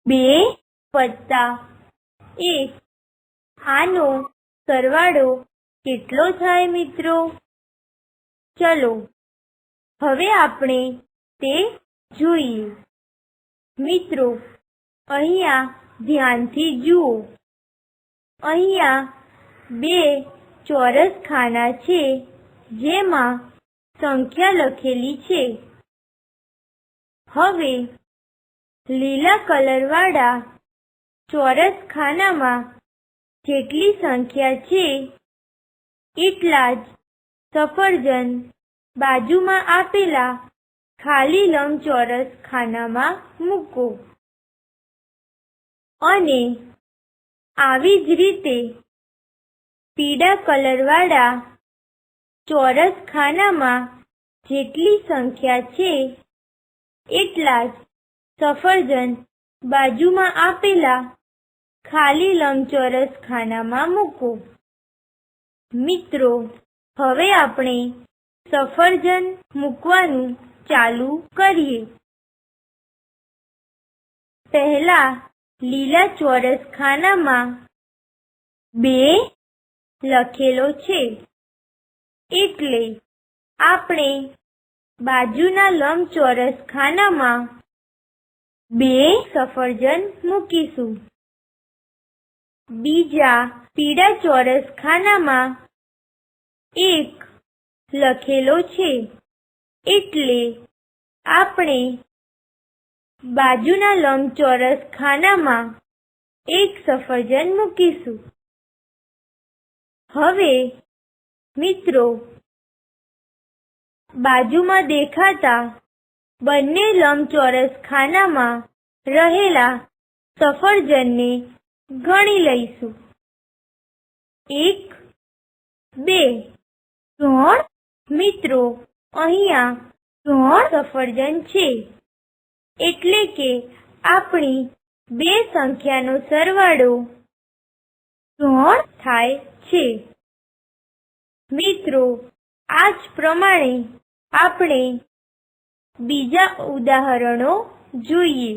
2 + 1 આનો સરવાળો કેટલો થાય મિત્રો? ચલો હવે આપણે તે જોઈએ। મિત્રો અહીંયા ધ્યાનથી જુઓ, અહીંયા 2 ચોરસ ખાના છે જેમાં સંખ્યા લખેલી છે। હવે લીલા કલરવાળા ચોરસ ખાનામાં જેટલી સંખ્યા છે એટલા જ સફરજન બાજુમાં આપેલા ખાલી લંબચોરસ ખાનામાં મૂકો અને આવી જ રીતે પીળા કલરવાળા ચોરસ ખાનામાં જેટલી સંખ્યા છે એટલા જ સફરજન બાજુમાં આપેલા ખાલી લંબચોરસ ખાનામાં મૂકો। મિત્રો હવે આપણે સફરજન મૂકવાનું ચાલુ કરીએ। પહેલા લીલા ચોરસ ખાનામાં 2 લખેલો છે એટલે આપણે બાજુના લંબચોરસ ખાનામાં 2 સફરજન મૂકીશું। બીજા પીળા ચોરસ ખાનામાં 1 લખેલો છે એટલે આપણે બાજુના લંબચોરસ ખાનામાં 1 સફરજન મૂકીશું। હવે મિત્રો બાજુમાં દેખાતા બંને લંબચોરસ ખાનામાં રહેલા સફરજનને ગણી લઈશું। 1 2 3 મિત્રો અહીંયા 3 સફરજન છે એટલે કે આપણી 2 સંખ્યાનો સરવાળો 3 થાય છે। મિત્રો આ જ પ્રમાણે આપણે બીજા ઉદાહરણો જોઈએ।